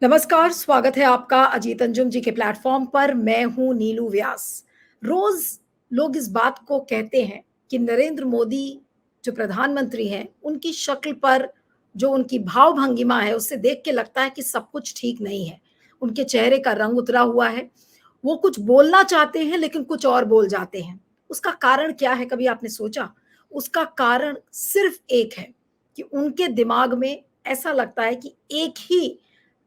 नमस्कार, स्वागत है आपका अजीत अंजुम जी के प्लेटफॉर्म पर। मैं हूं नीलू व्यास। रोज लोग इस बात को कहते हैं कि नरेंद्र मोदी जो प्रधानमंत्री हैं, उनकी शक्ल पर जो उनकी भाव भंगिमा है, उससे देख के लगता है कि सब कुछ ठीक नहीं है। उनके चेहरे का रंग उतरा हुआ है। वो कुछ बोलना चाहते हैं लेकिन कुछ और बोल जाते हैं। उसका कारण क्या है, कभी आपने सोचा? उसका कारण सिर्फ एक है कि उनके दिमाग में ऐसा लगता है कि एक ही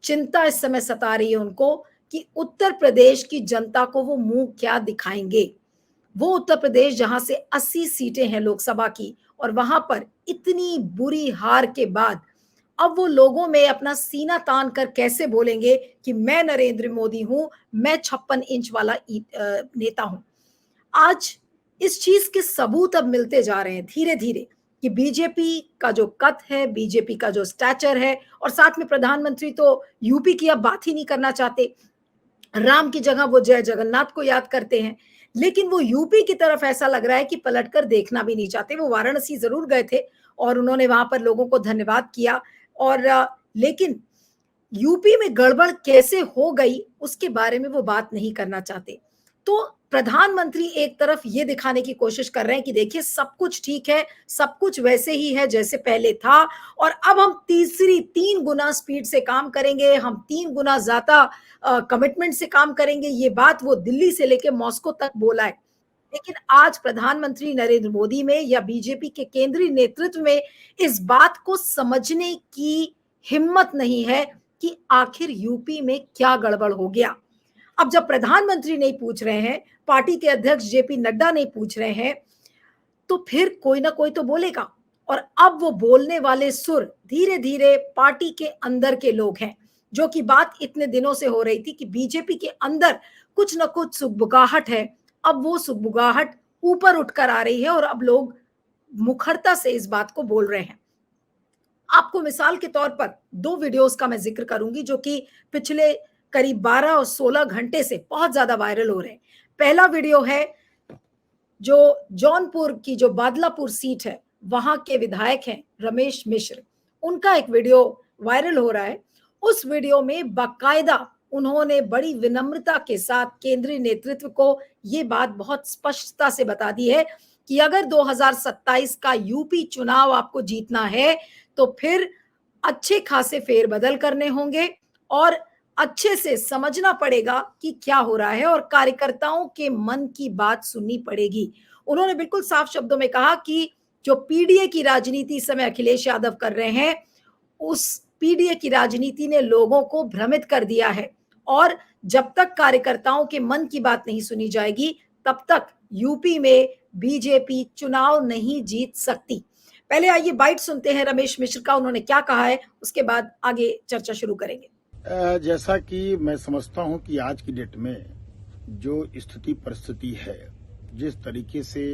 चिंता इस समय सता रही है उनको कि उत्तर प्रदेश की जनता को वो मुंह क्या दिखाएंगे। वो उत्तर प्रदेश जहां से 80 सीटें हैं लोकसभा की, और वहां पर इतनी बुरी हार के बाद अब वो लोगों में अपना सीना तान कर कैसे बोलेंगे कि मैं नरेंद्र मोदी हूं, मैं 56 इंच वाला नेता हूं। आज इस चीज के सबूत अब मिलते जा रहे हैं धीरे धीरे कि बीजेपी का जो कद है, बीजेपी का जो स्टैचर है, और साथ में प्रधानमंत्री तो यूपी की अब बात ही नहीं करना चाहते। राम की जगह वो जय जगन्नाथ को याद करते हैं। लेकिन वो यूपी की तरफ ऐसा लग रहा है कि पलटकर देखना भी नहीं चाहते। वो वाराणसी जरूर गए थे और उन्होंने वहां पर लोगों को धन्यवाद किया, और लेकिन यूपी में गड़बड़ कैसे हो गई उसके बारे में वो बात नहीं करना चाहते। तो प्रधानमंत्री एक तरफ ये दिखाने की कोशिश कर रहे हैं कि देखिए सब कुछ ठीक है, सब कुछ वैसे ही है जैसे पहले था, और अब हम तीसरी 3 गुना स्पीड से काम करेंगे, हम 3 गुना ज्यादा कमिटमेंट से काम करेंगे। ये बात वो दिल्ली से लेकर मॉस्को तक बोला है। लेकिन आज प्रधानमंत्री नरेंद्र मोदी में या बीजेपी के केंद्रीय नेतृत्व में इस बात को समझने की हिम्मत नहीं है कि आखिर यूपी में क्या गड़बड़ हो गया। अब जब प्रधानमंत्री नहीं पूछ रहे हैं, पार्टी के अध्यक्ष जेपी नड्डा नहीं पूछ रहे हैं, तो फिर कोई ना कोई तो बोलेगा। और अब वो बोलने वाले सुर धीरे धीरे पार्टी के अंदर के लोग हैं। जो कि बात इतने दिनों से हो रही थी कि बीजेपी के अंदर कुछ ना कुछ सुगबुगाहट है, अब वो सुगबुगाहट ऊपर उठकर आ रही है और अब लोग मुखरता से इस बात को बोल रहे हैं। आपको मिसाल के तौर पर 2 वीडियोस का मैं जिक्र करूंगी जो कि पिछले करीब 12 और 16 घंटे से बहुत ज्यादा वायरल हो रहे हैं। पहला वीडियो है जो जौनपुर की जो बादलापुर सीट है, वहां के विधायक हैं रमेश मिश्र, उनका एक वीडियो वायरल हो रहा है। उस वीडियो में बाकायदा उन्होंने बड़ी विनम्रता के साथ केंद्रीय नेतृत्व को ये बात बहुत स्पष्टता से बता दी है कि अगर 2027 का यूपी चुनाव आपको जीतना है तो फिर अच्छे खासे फेरबदल करने होंगे, और अच्छे से समझना पड़ेगा कि क्या हो रहा है, और कार्यकर्ताओं के मन की बात सुननी पड़ेगी। उन्होंने बिल्कुल साफ शब्दों में कहा कि जो पीडीए की राजनीति इस समय अखिलेश यादव कर रहे हैं, उस पीडीए की राजनीति ने लोगों को भ्रमित कर दिया है, और जब तक कार्यकर्ताओं के मन की बात नहीं सुनी जाएगी तब तक यूपी में बीजेपी चुनाव नहीं जीत सकती। पहले आइए बाइट सुनते हैं रमेश मिश्र का, उन्होंने क्या कहा है, उसके बाद आगे चर्चा शुरू करेंगे। जैसा कि मैं समझता हूं कि आज की डेट में जो स्थिति परिस्थिति है, जिस तरीके से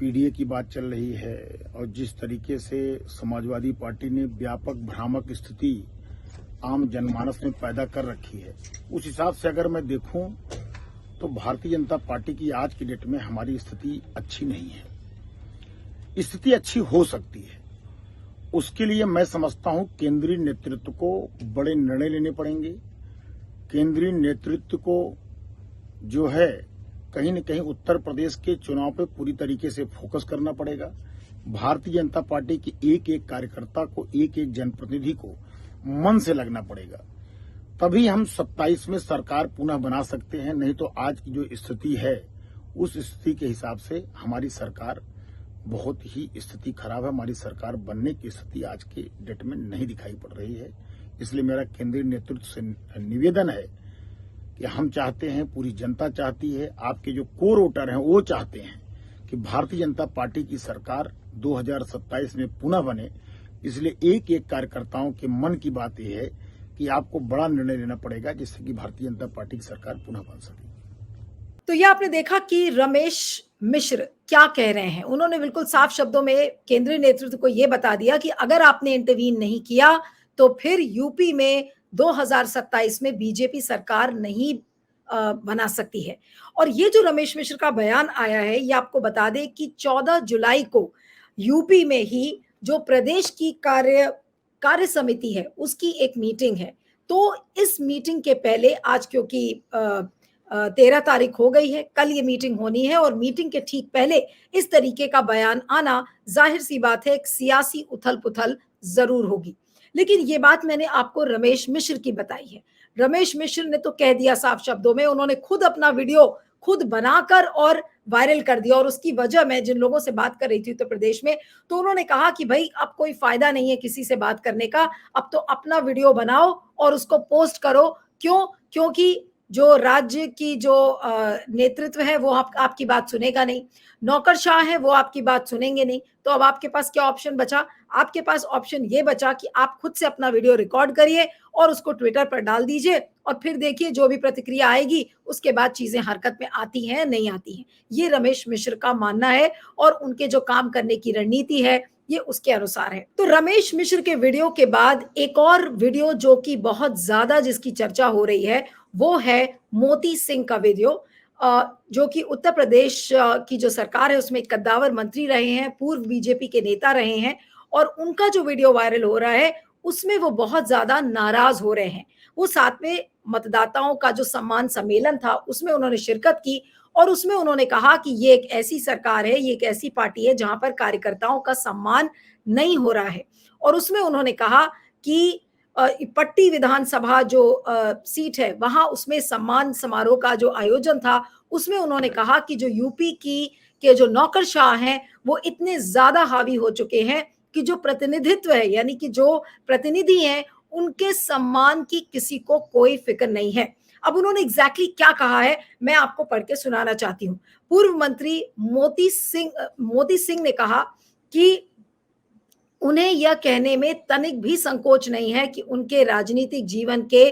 पीडीए की बात चल रही है और जिस तरीके से समाजवादी पार्टी ने व्यापक भ्रामक स्थिति आम जनमानस में पैदा कर रखी है, उस हिसाब से अगर मैं देखूं तो भारतीय जनता पार्टी की आज की डेट में हमारी स्थिति अच्छी नहीं है। स्थिति अच्छी हो सकती है, उसके लिए मैं समझता हूं केंद्रीय नेतृत्व को बड़े निर्णय लेने पड़ेंगे। केंद्रीय नेतृत्व को जो है कहीं न कहीं उत्तर प्रदेश के चुनाव पे पूरी तरीके से फोकस करना पड़ेगा। भारतीय जनता पार्टी के एक एक कार्यकर्ता को, एक एक जनप्रतिनिधि को मन से लगना पड़ेगा, तभी हम 27 में सरकार पुनः बना सकते हैं। नहीं तो आज की जो स्थिति है उस स्थिति के हिसाब से हमारी सरकार बहुत ही स्थिति खराब है। हमारी सरकार बनने की स्थिति आज के डेट में नहीं दिखाई पड़ रही है। इसलिए मेरा केंद्रीय नेतृत्व से निवेदन है कि हम चाहते हैं, पूरी जनता चाहती है, आपके जो कोर वोटर हैं वो चाहते हैं कि भारतीय जनता पार्टी की सरकार 2027 में पुनः बने। इसलिए एक एक कार्यकर्ताओं के मन की बात यह है कि आपको बड़ा निर्णय लेना पड़ेगा जिससे कि भारतीय जनता पार्टी की सरकार पुनः बन सके। तो यह आपने देखा कि रमेश मिश्र क्या कह रहे हैं। उन्होंने बिल्कुल साफ शब्दों में केंद्रीय नेतृत्व को यह बता दिया कि अगर आपने इंटरवीन नहीं किया तो फिर यूपी में 2027 में बीजेपी सरकार नहीं बना सकती है। और ये जो रमेश मिश्र का बयान आया है, ये आपको बता दें कि 14 जुलाई को यूपी में ही जो प्रदेश की कार्य समिति है उसकी एक मीटिंग है, तो इस मीटिंग के पहले आज क्योंकि 13 तारीख हो गई है, कल ये मीटिंग होनी है और मीटिंग के ठीक पहले इस तरीके का बयान आना ज़ाहिर-सी बात है एक सियासी उथल-पुथल ज़रूर होगी। लेकिन ये बात मैंने आपको रमेश मिश्र की बताई है। रमेश मिश्र ने तो कह दिया साफ शब्दों में, उन्होंने खुद अपना वीडियो खुद बनाकर और वायरल कर दिया और उसकी वजह मैं जिन लोगों से बात कर रही थी उत्तर प्रदेश में, तो उन्होंने कहा कि भई अब कोई फ़ायदा नहीं है किसी से बात करने का, अब तो अपना वीडियो बनाओ और उसको पोस्ट करो। क्यों? क्योंकि जो राज्य की जो नेतृत्व है वो आपकी बात सुनेगा नहीं, नौकरशाह हैं वो आपकी बात सुनेंगे नहीं, तो अब आपके पास क्या ऑप्शन बचा? आपके पास ऑप्शन ये बचा कि आप खुद से अपना वीडियो रिकॉर्ड करिए और उसको ट्विटर पर डाल दीजिए और फिर देखिए जो भी प्रतिक्रिया आएगी उसके बाद चीज़ें हरकत में आती हैं, नहीं आती हैं। ये रमेश मिश्र का मानना है और उनके जो काम करने की रणनीति है ये उसके अनुसार है। तो रमेश मिश्र के वीडियो के बाद एक और वीडियो जो कि बहुत ज़्यादा जिसकी चर्चा हो रही है, वो है मोती सिंह का वीडियो जो कि उत्तर प्रदेश की जो सरकार है उसमें कद्दावर मंत्री रहे हैं, पूर्व बीजेपी के नेता रहे हैं और उनका जो वीडियो वायरल हो रहा है, उसमें वो बहुत ज़्यादा नाराज़ हो रहे हैं। वो साथ में मतदाताओं का जो सम्मान सम्मेलन था, उसमें उन्होंने शिरकत की और उसमें उन्होंने कहा कि ये एक ऐसी सरकार है, ये एक ऐसी पार्टी है जहाँ पर कार्यकर्ताओं का सम्मान नहीं हो रहा है। और उसमें उन्होंने कहा कि पट्टी विधानसभा जो सीट है, वहाँ उसमें सम्मान समारोह का जो आयोजन था, उसमें उन्होंने कहा कि जो यूपी के जो नौकरशाह हैं, वो इतने ज़्यादा हावी हो चुके हैं कि जो प्रतिनिधित्व है, यानी कि जो प्रतिनिधि हैं, उनके सम्मान की किसी को कोई फ़िक्र नहीं है। अब उन्होंने एग्ज़ैक्टली क्या कहा है, मैं आपको पढ़ के सुनाना चाहती हूँ। पूर्व मंत्री मोती सिंह ने कहा कि उन्हें यह कहने में तनिक भी संकोच नहीं है कि उनके राजनीतिक जीवन के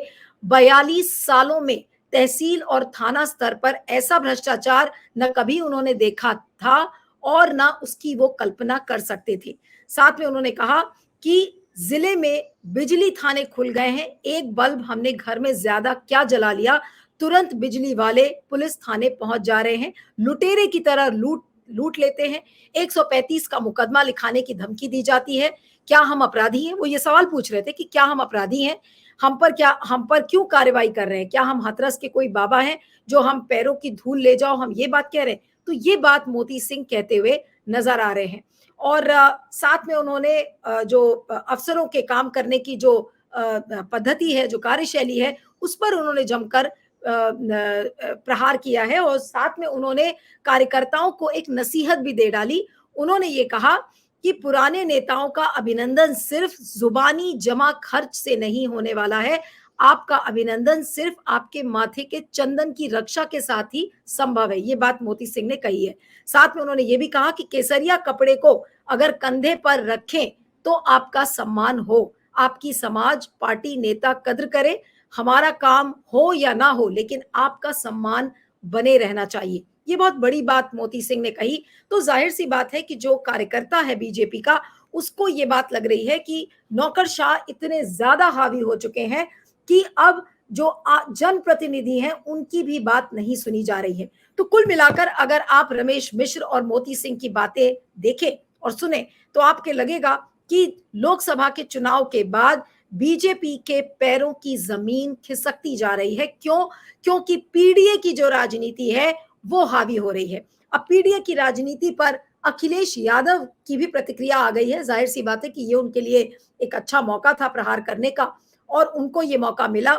42 सालों में तहसील और थाना स्तर पर ऐसा भ्रष्टाचार न कभी उन्होंने देखा था और ना उसकी वो कल्पना कर सकते थे। साथ में उन्होंने कहा कि जिले में बिजली थाने खुल गए हैं, एक बल्ब हमने घर में ज्यादा क्या जला लिया, तुरंत बिजली वाले पुलिस थाने पहुंच जा रहे हैं, लुटेरे की तरह लूट लूट लेते हैं, 135 का मुकदमा लिखाने की धमकी दी जाती है। क्या हम अपराधी हैं? वो ये सवाल पूछ रहे थे कि क्या हम अपराधी हैं? हम पर क्यों कार्रवाई कर रहे हैं? क्या हम हाथरस के कोई बाबा हैं जो हम पैरों की धूल ले जाओ, हम ये बात कह रहे हैं? तो ये बात मोती सिंह कहते हुए नजर आ रहे हैं। और साथ में उन्होंने जो अफसरों के काम करने की जो पद्धति है, जो कार्यशैली है, उस पर उन्होंने जमकर प्रहार किया है और साथ में उन्होंने कार्यकर्ताओं को एक नसीहत भी दे डाली। उन्होंने ये कहा कि पुराने नेताओं का अभिनंदन सिर्फ जुबानी जमा खर्च से नहीं होने वाला है, आपका अभिनंदन सिर्फ आपके माथे के चंदन की रक्षा के साथ ही संभव है। ये बात मोती सिंह ने कही है। साथ में उन्होंने ये भी कहा कि केसरिया कपड़े को अगर कंधे पर रखें तो आपका सम्मान हो, आपकी समाज पार्टी नेता कद्र करे, हमारा काम हो या ना हो लेकिन आपका सम्मान बने रहना चाहिए। ये बहुत बड़ी बात मोती सिंह ने कही। तो जाहिर सी बात है कि जो कार्यकर्ता है बीजेपी का, उसको ये बात लग रही है कि नौकरशाह इतने ज्यादा हावी हो चुके हैं कि अब जो जनप्रतिनिधि हैं उनकी भी बात नहीं सुनी जा रही है। तो कुल मिलाकर अगर आप रमेश मिश्र और मोती सिंह की बातें देखें और सुने तो आपके लगेगा कि लोकसभा के चुनाव के बाद बीजेपी के पैरों की जमीन खिसकती जा रही है। क्यों? क्योंकि पीडीए की जो राजनीति है वो हावी हो रही है। अब पीडीए की राजनीति पर अखिलेश यादव की भी प्रतिक्रिया आ गई है। जाहिर सी बात है कि ये उनके लिए एक अच्छा मौका था प्रहार करने का और उनको ये मौका मिला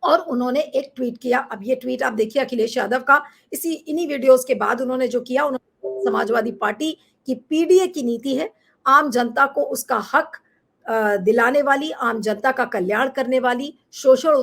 और उन्होंने एक ट्वीट किया। अब ये ट्वीट आप देखिए अखिलेश यादव का, इन्हीं वीडियोस के बाद उन्होंने जो किया, उन्होंने समाजवादी पार्टी की पीडीए की नीति है, आम जनता को उसका हक दिलाने वाली, आम जनता का कल्याण करने वाली, शोषण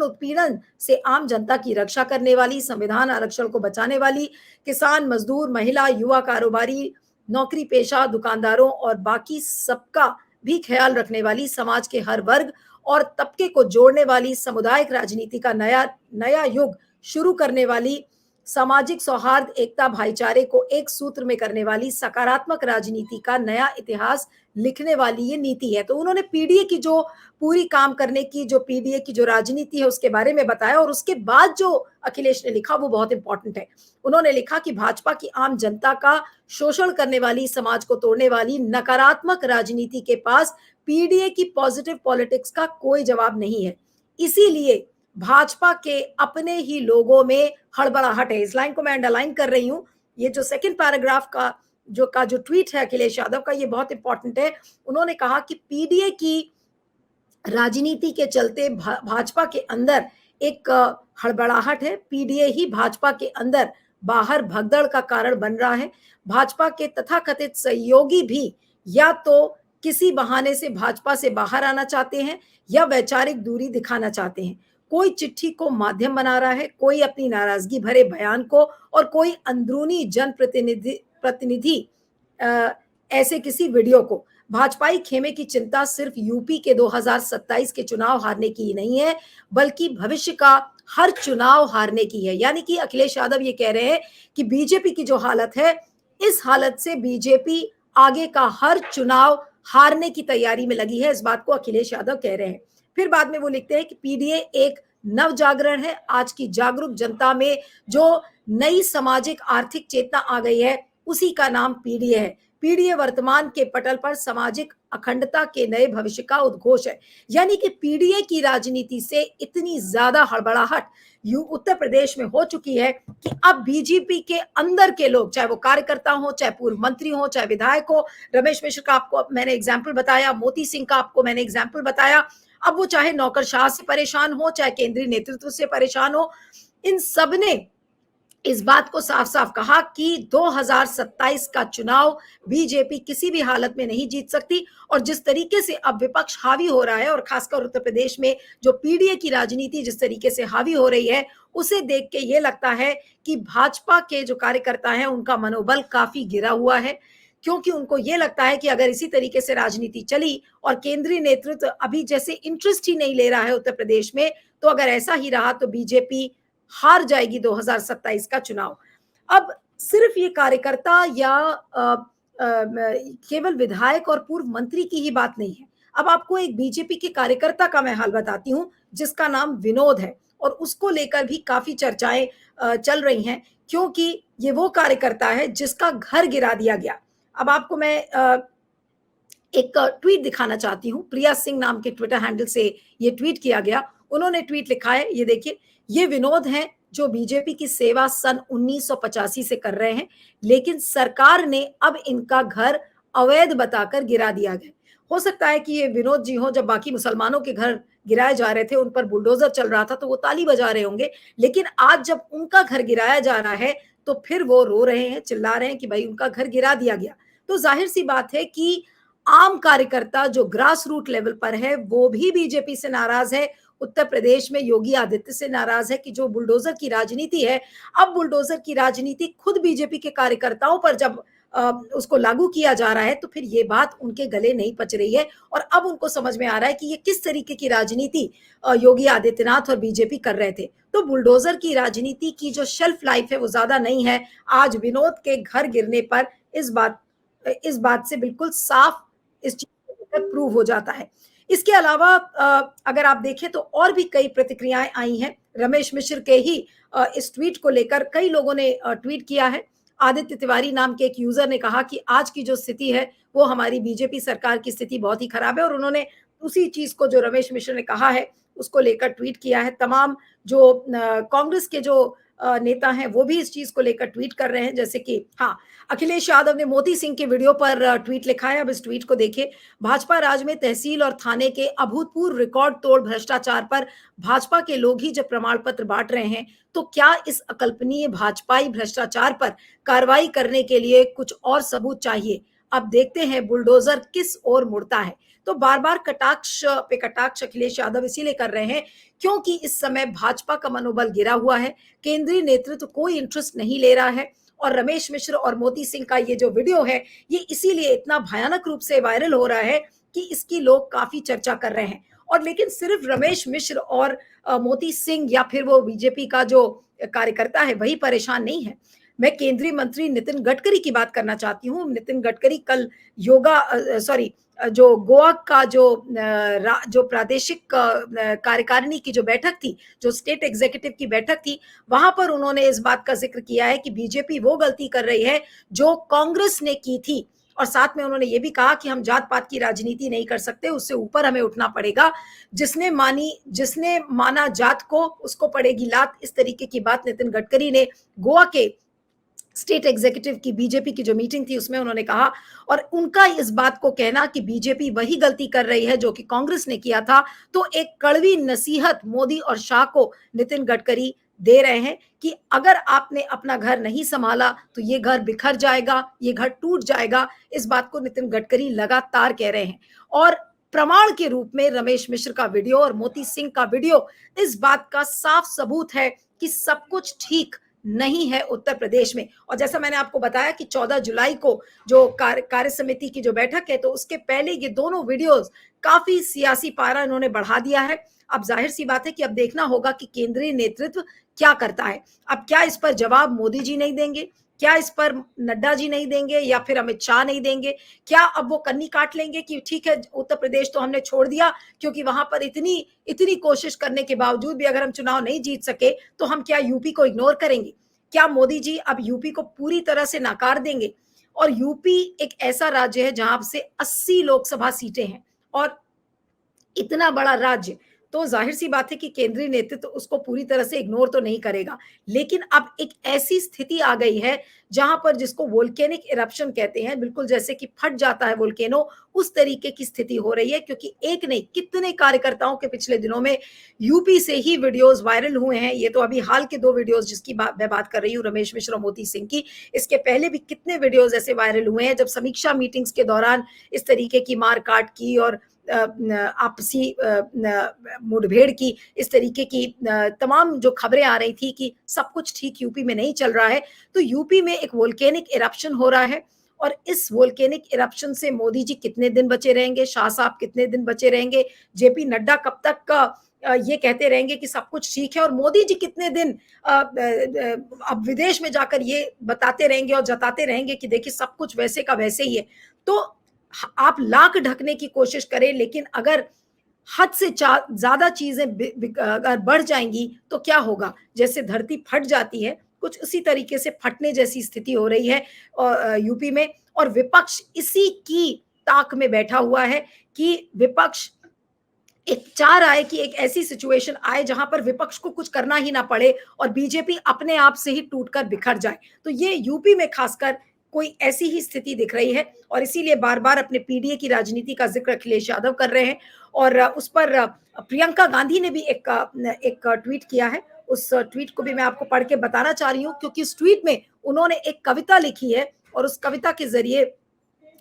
उत्पीड़न से आम जनता की रक्षा करने वाली, संविधान आरक्षण को बचाने वाली, किसान, मजदूर, महिला, युवा, कारोबारी, नौकरी पेशा, दुकानदारों और बाकी सबका भी ख्याल रखने वाली, समाज के हर वर्ग और तबके को जोड़ने वाली, सामुदायिक राजनीति का नया युग शुरू करने वाली, सामाजिक सौहार्द, एकता, भाईचारे को एक सूत्र में करने वाली, सकारात्मक राजनीति का नया इतिहास लिखने वाली ये नीति है। तो उन्होंने पीडीए की जो पूरी काम करने की, जो पीडीए की जो राजनीति है उसके बारे में बताया और उसके बाद जो अखिलेश ने लिखा वो बहुत इंपॉर्टेंट है। उन्होंने लिखा कि भाजपा की आम जनता का शोषण करने वाली, समाज को तोड़ने वाली नकारात्मक राजनीति के पास पीडीए की पॉजिटिव पॉलिटिक्स का कोई जवाब नहीं है। इसीलिए भाजपा के अपने ही लोगों में हड़बड़ाहट है। इस लाइन को मैं अंडरलाइन कर रही हूं। ये जो सेकंड पैराग्राफ का जो ट्वीट है अखिलेश यादव का, ये बहुत इंपॉर्टेंट है। उन्होंने कहा कि पीडीए की राजनीति के चलते भाजपा के अंदर एक हड़बड़ाहट है। पीडीए ही भाजपा के अंदर बाहर भगदड़ का कारण बन रहा है। भाजपा के तथाकथित सहयोगी भी या तो किसी बहाने से भाजपा से बाहर आना चाहते हैं या वैचारिक दूरी दिखाना चाहते हैं। कोई चिट्ठी को माध्यम बना रहा है, कोई अपनी नाराजगी भरे बयान को, और कोई अंदरूनी प्रतिनिधि ऐसे किसी वीडियो को। भाजपाई खेमे की चिंता सिर्फ यूपी के 2027 के चुनाव हारने की ही नहीं है, बल्कि भविष्य का हर चुनाव हारने की है। यानी कि अखिलेश यादव ये कह रहे हैं कि बीजेपी की जो हालत है, इस हालत से बीजेपी आगे का हर चुनाव हारने की तैयारी में लगी है। इस बात को अखिलेश यादव कह रहे हैं। फिर बाद में वो लिखते हैं कि पीडीए एक नव जागरण है। आज की जागरूक जनता में जो नई सामाजिक आर्थिक चेतना आ गई है, उसी का नाम पीडीए है। पीडीए वर्तमान के पटल पर सामाजिक अखंडता के नए भविष्य का उद्घोष है। यानी कि पीडीए की राजनीति से इतनी ज्यादा हड़बड़ाहट उत्तर प्रदेश में हो चुकी है कि अब बीजेपी के अंदर के लोग, चाहे वो कार्यकर्ता हो, चाहे पूर्व मंत्री हो, चाहे विधायक हो, रमेश मिश्र का आपको मैंने एग्जाम्पल बताया, मोती सिंह का आपको मैंने एग्जाम्पल बताया, अब वो चाहे नौकरशाह से परेशान हो, चाहे केंद्रीय नेतृत्व से परेशान हो, इन सब ने इस बात को साफ साफ कहा कि 2027 का चुनाव बीजेपी किसी भी हालत में नहीं जीत सकती। और जिस तरीके से अब विपक्ष हावी हो रहा है, और खासकर उत्तर प्रदेश में जो पीडीए की राजनीति जिस तरीके से हावी हो रही है, उसे देख के ये लगता है कि भाजपा के जो कार्यकर्ता हैं उनका मनोबल काफी गिरा हुआ है, क्योंकि उनको ये लगता है कि अगर इसी तरीके से राजनीति चली और केंद्रीय नेतृत्व अभी जैसे इंटरेस्ट ही नहीं ले रहा है उत्तर प्रदेश में, तो अगर ऐसा ही रहा तो बीजेपी हार जाएगी 2027 का चुनाव। अब सिर्फ ये कार्यकर्ता या केवल विधायक और पूर्व मंत्री की ही बात नहीं है। अब आपको एक बीजेपी के कार्यकर्ता का मैं हाल बताती हूँ, जिसका नाम विनोद है, और उसको लेकर भी काफी चर्चाएं चल रही हैं, क्योंकि ये वो कार्यकर्ता है जिसका घर गिरा दिया गया। अब आपको मैं एक ट्वीट दिखाना चाहती हूँ। प्रिया सिंह नाम के ट्विटर हैंडल से ये ट्वीट किया गया। उन्होंने ट्वीट लिखा है, ये देखिए, ये विनोद हैं जो बीजेपी की सेवा सन 1985 से कर रहे हैं, लेकिन सरकार ने अब इनका घर अवैध बताकर गिरा दिया गया। हो सकता है कि ये विनोद जी हो, जब बाकी मुसलमानों के घर गिराए जा रहे थे, उन पर बुलडोजर चल रहा था, तो वो ताली बजा रहे होंगे, लेकिन आज जब उनका घर गिराया जा रहा है तो फिर वो रो रहे हैं, चिल्ला रहे हैं कि भाई उनका घर गिरा दिया गया। तो जाहिर सी बात है कि आम कार्यकर्ता जो ग्रास रूट लेवल पर है, वो भी बीजेपी से नाराज है। उत्तर प्रदेश में योगी आदित्य से नाराज है कि जो बुलडोजर की राजनीति है, अब बुलडोजर की राजनीति खुद बीजेपी के कार्यकर्ताओं पर जब उसको लागू किया जा रहा है, तो फिर ये बात उनके गले नहीं पच रही है। और अब उनको समझ में आ रहा है कि ये किस तरीके की राजनीति योगी आदित्यनाथ और बीजेपी कर रहे थे। तो बुलडोजर की राजनीति की जो शेल्फ लाइफ है वो ज्यादा नहीं है। आज विनोद के घर गिरने पर इस बात से बिल्कुल साफ इस चीज को लेकर प्रूव हो जाता है। इसके अलावा अगर आप देखें तो और भी कई प्रतिक्रियाएं आई हैं। रमेश मिश्र के ही इस ट्वीट को लेकर कई लोगों ने ट्वीट किया है। आदित्य तिवारी नाम के एक यूजर ने कहा कि आज की जो स्थिति है वो हमारी बीजेपी सरकार की स्थिति बहुत ही खराब है, और उन्होंने उसी चीज को जो रमेश मिश्र ने कहा है उसको लेकर ट्वीट किया है। तमाम जो कांग्रेस के जो नेता हैं वो भी इस चीज को लेकर ट्वीट कर रहे हैं, जैसे कि अखिलेश यादव ने मोती सिंह के वीडियो पर ट्वीट लिखा है। अब इस ट्वीट को देखिए। भाजपा राज में तहसील और थाने के अभूतपूर्व रिकॉर्ड तोड़ भ्रष्टाचार पर भाजपा के लोग ही जब प्रमाण पत्र बांट रहे हैं, तो क्या इस अकल्पनीय भाजपाई भ्रष्टाचार पर कार्रवाई करने के लिए कुछ और सबूत चाहिए? अब देखते हैं बुलडोजर किस ओर मुड़ता है। तो बार बार कटाक्ष पे कटाक्ष अखिलेश यादव इसीलिए कर रहे हैं क्योंकि इस समय भाजपा का मनोबल गिरा हुआ है, केंद्रीय नेतृत्व कोई इंटरेस्ट नहीं ले रहा है। और रमेश मिश्र और मोती सिंह का ये जो वीडियो है, ये इसीलिए इतना भयानक रूप से वायरल हो रहा है कि इसकी लोग काफी चर्चा कर रहे हैं। और लेकिन सिर्फ रमेश मिश्र और मोती सिंह या फिर वो बीजेपी का जो कार्यकर्ता है वही परेशान नहीं है। मैं केंद्रीय मंत्री नितिन गडकरी की बात करना चाहती हूँ। नितिन गडकरी कल जो गोवा का जो प्रादेशिक कार्यकारिणी की जो बैठक थी, जो स्टेट एग्जीक्यूटिव की बैठक थी, वहां पर उन्होंने इस बात का जिक्र किया है कि बीजेपी वो गलती कर रही है जो कांग्रेस ने की थी, और साथ में उन्होंने ये भी कहा कि हम जात पात की राजनीति नहीं कर सकते, उससे ऊपर हमें उठना पड़ेगा, जिसने माना जात को उसको पड़ेगी लात। इस तरीके की बात नितिन गडकरी ने गोवा के स्टेट एग्जीक्यूटिव की बीजेपी की जो मीटिंग थी उसमें उन्होंने कहा। और उनका इस बात को कहना कि बीजेपी वही गलती कर रही है जो कि कांग्रेस ने किया था, तो एक कड़वी नसीहत मोदी और शाह को नितिन गडकरी दे रहे हैं कि अगर आपने अपना घर नहीं संभाला तो ये घर बिखर जाएगा, ये घर टूट जाएगा। इस बात को नितिन गडकरी लगातार कह रहे हैं और प्रमाण के रूप में रमेश मिश्र का वीडियो और मोती सिंह का वीडियो इस बात का साफ सबूत है कि सब कुछ ठीक नहीं है उत्तर प्रदेश में। और जैसा मैंने आपको बताया कि 14 जुलाई को जो कार्य समिति की जो बैठक है, तो उसके पहले ये दोनों वीडियोस काफी सियासी पारा इन्होंने बढ़ा दिया है। अब जाहिर सी बात है कि अब देखना होगा कि केंद्रीय नेतृत्व क्या करता है। अब क्या इस पर जवाब मोदी जी नहीं देंगे, क्या इस पर नड्डा जी नहीं देंगे, या फिर अमित शाह नहीं देंगे? क्या अब वो कन्नी काट लेंगे कि ठीक है उत्तर प्रदेश तो हमने छोड़ दिया क्योंकि वहां पर इतनी कोशिश करने के बावजूद भी अगर हम चुनाव नहीं जीत सके तो हम क्या यूपी को इग्नोर करेंगे? क्या मोदी जी अब यूपी को पूरी तरह से नकार देंगे? और यूपी एक ऐसा राज्य है जहां से 80 लोकसभा सीटें हैं और इतना बड़ा राज्य, तो जाहिर सी बात है कि केंद्रीय नेतृत्व उसको पूरी तरह से इग्नोर तो नहीं करेगा। लेकिन अब एक ऐसी स्थिति आ गई है जहां पर जिसको वोल्केनिक इरप्शन कहते हैं, बिल्कुल जैसे कि फट जाता है वोल्केनो, उस तरीके की स्थिति हो रही है। क्योंकि एक नहीं कितने कार्यकर्ताओं के पिछले दिनों में यूपी से ही वीडियोस वायरल हुए हैं। ये तो अभी हाल के 2 वीडियोस जिसकी मैं बात कर रही हूँ, रमेश मिश्र और मोती सिंह की। इसके पहले भी कितने वीडियोस ऐसे वायरल हुए हैं जब समीक्षा मीटिंग्स के दौरान इस तरीके की मारकाट की और आपसी मुठभेड़ की, इस तरीके की तमाम जो खबरें आ रही थी कि सब कुछ ठीक यूपी में नहीं चल रहा है। तो यूपी में एक वोल्केनिक इरप्शन हो रहा है और इस वोल्केनिक इरप्शन से मोदी जी कितने दिन बचे रहेंगे, शाह साहब कितने दिन बचे रहेंगे, जेपी नड्डा कब तक का ये कहते रहेंगे कि सब कुछ ठीक है, और मोदी जी कितने दिन अब विदेश में जाकर ये बताते रहेंगे और जताते रहेंगे कि देखिए सब कुछ वैसे का वैसे ही है। तो आप लाख ढकने की कोशिश करें, लेकिन अगर हद से ज्यादा चीजें अगर बढ़ जाएंगी तो क्या होगा? जैसे धरती फट जाती है, कुछ उसी तरीके से फटने जैसी स्थिति हो रही है यूपी में। और विपक्ष इसी की ताक में बैठा हुआ है कि विपक्ष एक चाह रहा है कि एक ऐसी सिचुएशन आए जहां पर विपक्ष को कुछ करना ही ना पड़े और बीजेपी अपने आप से ही टूटकर बिखर जाए। तो ये यूपी में खासकर कोई ऐसी ही स्थिति दिख रही है और इसीलिए बार बार अपने पीडीए की राजनीति का जिक्र अखिलेश यादव कर रहे हैं। और उस पर प्रियंका गांधी ने भी एक ट्वीट किया है। उस ट्वीट को भी मैं आपको पढ़ के बताना चाह रही हूँ, क्योंकि उस ट्वीट में उन्होंने एक कविता लिखी है और उस कविता के जरिए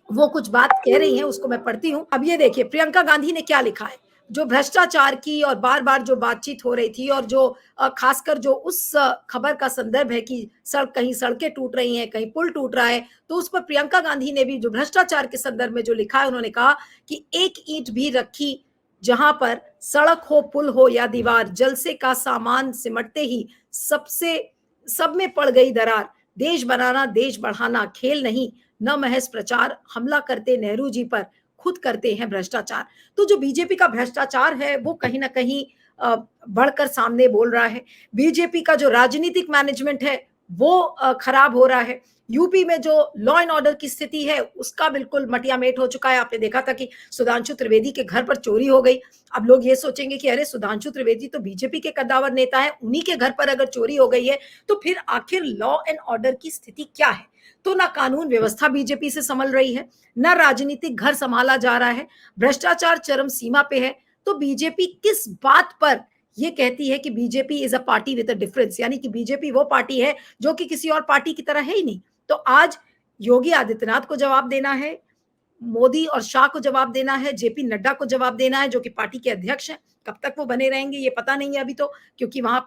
वो कुछ बात कह रही हैं, उसको मैं पढ़ती हूँ। अब ये देखिए प्रियंका गांधी ने क्या लिखा है। जो भ्रष्टाचार की और बार बार जो बातचीत हो रही थी और जो खासकर जो उस खबर का संदर्भ है कि कहीं सड़कें टूट रही हैं, कहीं पुल टूट रहा है, तो उस पर प्रियंका गांधी ने भी जो भ्रष्टाचार के संदर्भ में जो लिखा है, उन्होंने कहा कि एक ईंट भी रखी जहां पर सड़क हो, पुल हो या दीवार, जलसे का सामान सिमटते ही सब में पड़ गई दरार। देश बनाना देश बढ़ाना खेल नहीं, न महज प्रचार, हमला करते नेहरू जी पर, खुद करते हैं भ्रष्टाचार। तो जो बीजेपी का भ्रष्टाचार है वो कहीं ना कहीं बढ़कर सामने बोल रहा है। बीजेपी का जो राजनीतिक मैनेजमेंट है वो खराब हो रहा है। यूपी में जो लॉ एंड ऑर्डर की स्थिति है उसका बिल्कुल मटियामेट हो चुका है। आपने देखा था कि सुधांशु त्रिवेदी के घर पर चोरी हो गई। अब लोग ये सोचेंगे कि अरे सुधांशु त्रिवेदी तो बीजेपी के कद्दावर नेता है, उन्हीं के घर पर अगर चोरी हो गई है तो फिर आखिर लॉ एंड ऑर्डर की स्थिति क्या है? तो ना कानून व्यवस्था बीजेपी से संभल रही है, ना राजनीतिक घर संभाला जा रहा है, भ्रष्टाचार चरम सीमा पे है। तो बीजेपी किस बात पर ये कहती है कि BJP is a party with a difference, यानी कि बीजेपी वो पार्टी है जो कि किसी और पार्टी की तरह है ही नहीं। तो आज योगी आदित्यनाथ को जवाब देना है, मोदी और शाह को जवाब देना है, जेपी नड्डा को जवाब देना है जो कि पार्टी के अध्यक्ष हैं। कब तक वो बने रहेंगे ये पता नहीं है अभी तो, क्योंकि वहां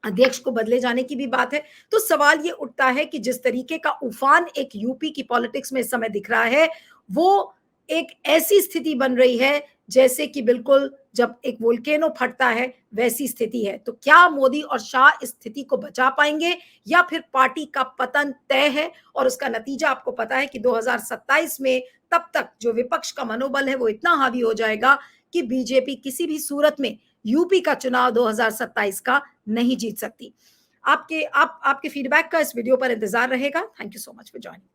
अध्यक्ष को बदले जाने की भी बात है। तो सवाल ये उठता है कि जिस तरीके का उफान एक यूपी की पॉलिटिक्स में इस समय दिख रहा है, वो एक ऐसी स्थिति बन रही है जैसे कि बिल्कुल जब एक वोल्केनो फटता है वैसी स्थिति है। तो क्या मोदी और शाह इस स्थिति को बचा पाएंगे या फिर पार्टी का पतन तय है? और उसका नतीजा आपको पता है कि 2027 में तब तक जो विपक्ष का मनोबल है वो इतना हावी हो जाएगा कि बीजेपी किसी भी सूरत में यूपी का चुनाव 2027 का नहीं जीत सकती। आपके फीडबैक का इस वीडियो पर इंतजार रहेगा। Thank you so much for joining.